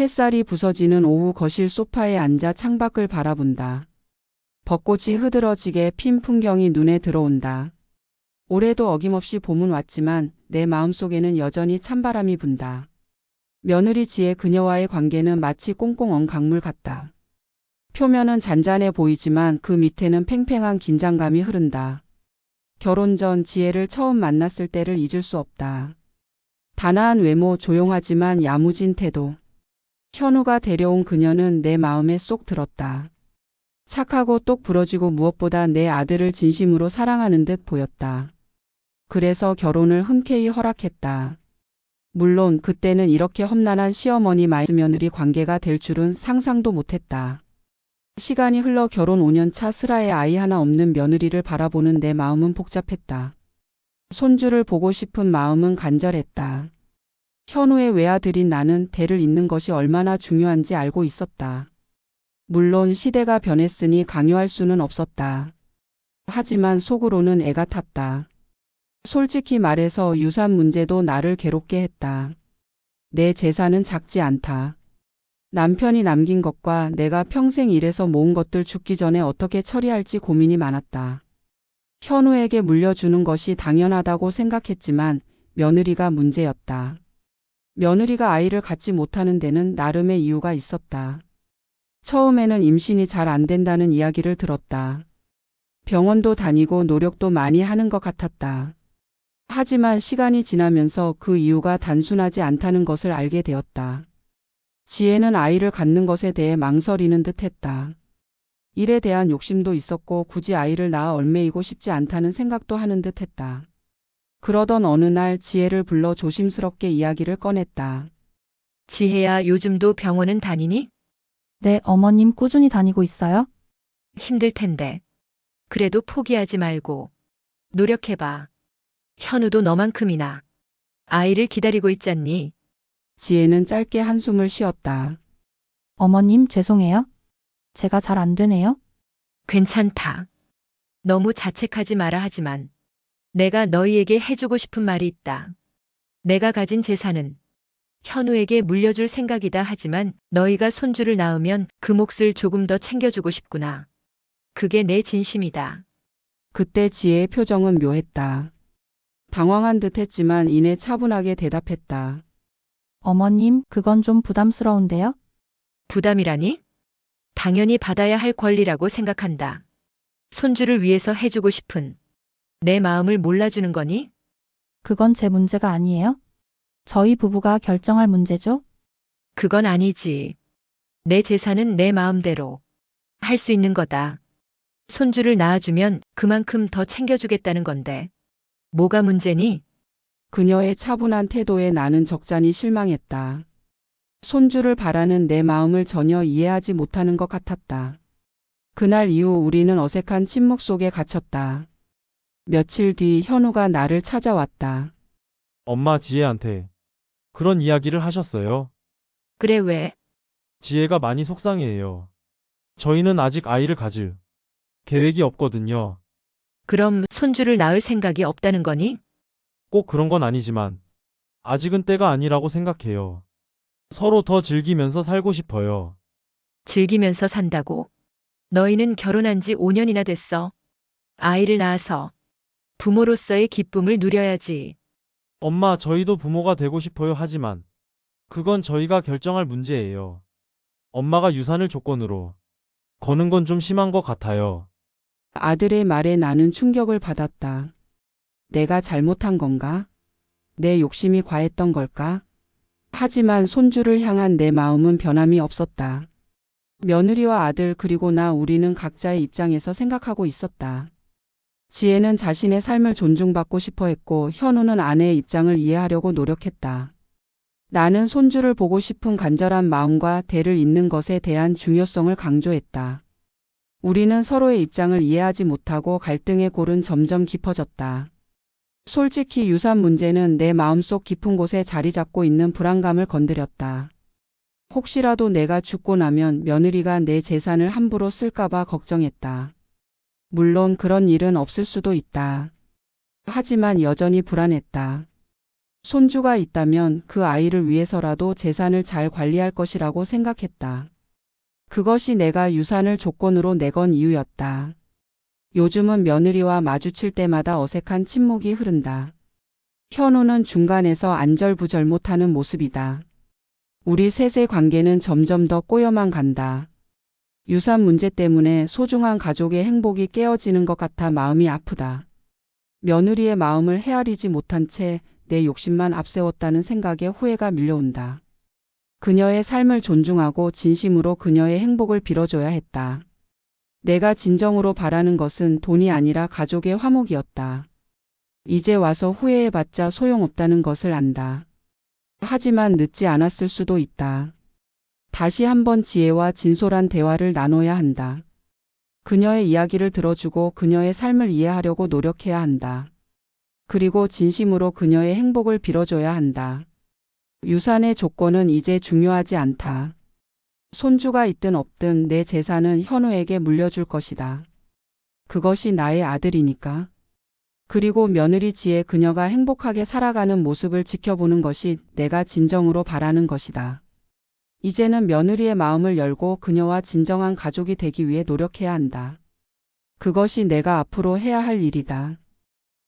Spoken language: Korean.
햇살이 부서지는 오후 거실 소파에 앉아 창밖을 바라본다. 벚꽃이 흐드러지게 핀 풍경이 눈에 들어온다. 올해도 어김없이 봄은 왔지만 내 마음속에는 여전히 찬바람이 분다. 며느리 지혜 그녀와의 관계는 마치 꽁꽁 언 강물 같다. 표면은 잔잔해 보이지만 그 밑에는 팽팽한 긴장감이 흐른다. 결혼 전 지혜를 처음 만났을 때를 잊을 수 없다. 단아한 외모, 조용하지만 야무진 태도. 현우가 데려온 그녀는 내 마음에 쏙 들었다. 착하고 똑 부러지고 무엇보다 내 아들을 진심으로 사랑하는 듯 보였다. 그래서 결혼을 흔쾌히 허락했다. 물론 그때는 이렇게 험난한 시어머니 며느리 관계가 될 줄은 상상도 못했다. 시간이 흘러 결혼 5년 차 슬하에 아이 하나 없는 며느리를 바라보는 내 마음은 복잡했다. 손주를 보고 싶은 마음은 간절했다. 현우의 외아들인 나는 대를 잇는 것이 얼마나 중요한지 알고 있었다. 물론 시대가 변했으니 강요할 수는 없었다. 하지만 속으로는 애가 탔다. 솔직히 말해서 유산 문제도 나를 괴롭게 했다. 내 재산은 작지 않다. 남편이 남긴 것과 내가 평생 일해서 모은 것들 죽기 전에 어떻게 처리할지 고민이 많았다. 현우에게 물려주는 것이 당연하다고 생각했지만 며느리가 문제였다. 며느리가 아이를 갖지 못하는 데는 나름의 이유가 있었다. 처음에는 임신이 잘 안 된다는 이야기를 들었다. 병원도 다니고 노력도 많이 하는 것 같았다. 하지만 시간이 지나면서 그 이유가 단순하지 않다는 것을 알게 되었다. 지혜는 아이를 갖는 것에 대해 망설이는 듯했다. 일에 대한 욕심도 있었고 굳이 아이를 낳아 얽매이고 싶지 않다는 생각도 하는 듯했다. 그러던 어느 날 지혜를 불러 조심스럽게 이야기를 꺼냈다. 지혜야, 요즘도 병원은 다니니? 네, 어머님 꾸준히 다니고 있어요? 힘들 텐데. 그래도 포기하지 말고 노력해봐. 현우도 너만큼이나 아이를 기다리고 있잖니. 지혜는 짧게 한숨을 쉬었다. 어머님, 죄송해요. 제가 잘 안 되네요. 괜찮다. 너무 자책하지 마라. 하지만 내가 너희에게 해주고 싶은 말이 있다. 내가 가진 재산은 현우에게 물려줄 생각이다. 하지만 너희가 손주를 낳으면 그 몫을 조금 더 챙겨주고 싶구나. 그게 내 진심이다. 그때 지혜의 표정은 묘했다. 당황한 듯 했지만 이내 차분하게 대답했다. 어머님, 그건 좀 부담스러운데요? 부담이라니? 당연히 받아야 할 권리라고 생각한다. 손주를 위해서 해주고 싶은 내 마음을 몰라주는 거니? 그건 제 문제가 아니에요? 저희 부부가 결정할 문제죠? 그건 아니지. 내 재산은 내 마음대로 할 수 있는 거다. 손주를 낳아주면 그만큼 더 챙겨주겠다는 건데. 뭐가 문제니? 그녀의 차분한 태도에 나는 적잖이 실망했다. 손주를 바라는 내 마음을 전혀 이해하지 못하는 것 같았다. 그날 이후 우리는 어색한 침묵 속에 갇혔다. 며칠 뒤 현우가 나를 찾아왔다. 엄마 지혜한테 그런 이야기를 하셨어요? 그래, 왜? 지혜가 많이 속상해해요. 저희는 아직 아이를 가질 계획이 없거든요. 그럼 손주를 낳을 생각이 없다는 거니? 꼭 그런 건 아니지만 아직은 때가 아니라고 생각해요. 서로 더 즐기면서 살고 싶어요. 즐기면서 산다고? 너희는 결혼한 지 5년이나 됐어. 아이를 낳아서 부모로서의 기쁨을 누려야지. 엄마, 저희도 부모가 되고 싶어요. 하지만 그건 저희가 결정할 문제예요. 엄마가 유산을 조건으로 거는 건 좀 심한 것 같아요. 아들의 말에 나는 충격을 받았다. 내가 잘못한 건가? 내 욕심이 과했던 걸까? 하지만 손주를 향한 내 마음은 변함이 없었다. 며느리와 아들 그리고 나 우리는 각자의 입장에서 생각하고 있었다. 지혜는 자신의 삶을 존중받고 싶어 했고 현우는 아내의 입장을 이해하려고 노력했다. 나는 손주를 보고 싶은 간절한 마음과 대를 잇는 것에 대한 중요성을 강조했다. 우리는 서로의 입장을 이해하지 못하고 갈등의 골은 점점 깊어졌다. 솔직히 유산 문제는 내 마음속 깊은 곳에 자리 잡고 있는 불안감을 건드렸다. 혹시라도 내가 죽고 나면 며느리가 내 재산을 함부로 쓸까봐 걱정했다. 물론 그런 일은 없을 수도 있다. 하지만 여전히 불안했다. 손주가 있다면 그 아이를 위해서라도 재산을 잘 관리할 것이라고 생각했다. 그것이 내가 유산을 조건으로 내건 이유였다. 요즘은 며느리와 마주칠 때마다 어색한 침묵이 흐른다. 현우는 중간에서 안절부절 못하는 모습이다. 우리 셋의 관계는 점점 더 꼬여만 간다. 유산 문제 때문에 소중한 가족의 행복이 깨어지는 것 같아 마음이 아프다. 며느리의 마음을 헤아리지 못한 채 내 욕심만 앞세웠다는 생각에 후회가 밀려온다. 그녀의 삶을 존중하고 진심으로 그녀의 행복을 빌어줘야 했다. 내가 진정으로 바라는 것은 돈이 아니라 가족의 화목이었다. 이제 와서 후회해봤자 소용없다는 것을 안다. 하지만 늦지 않았을 수도 있다. 다시 한번 지혜와 진솔한 대화를 나눠야 한다. 그녀의 이야기를 들어주고 그녀의 삶을 이해하려고 노력해야 한다. 그리고 진심으로 그녀의 행복을 빌어줘야 한다. 유산의 조건은 이제 중요하지 않다. 손주가 있든 없든 내 재산은 현우에게 물려줄 것이다. 그것이 나의 아들이니까. 그리고 며느리 지혜 그녀가 행복하게 살아가는 모습을 지켜보는 것이 내가 진정으로 바라는 것이다. 이제는 며느리의 마음을 열고 그녀와 진정한 가족이 되기 위해 노력해야 한다. 그것이 내가 앞으로 해야 할 일이다.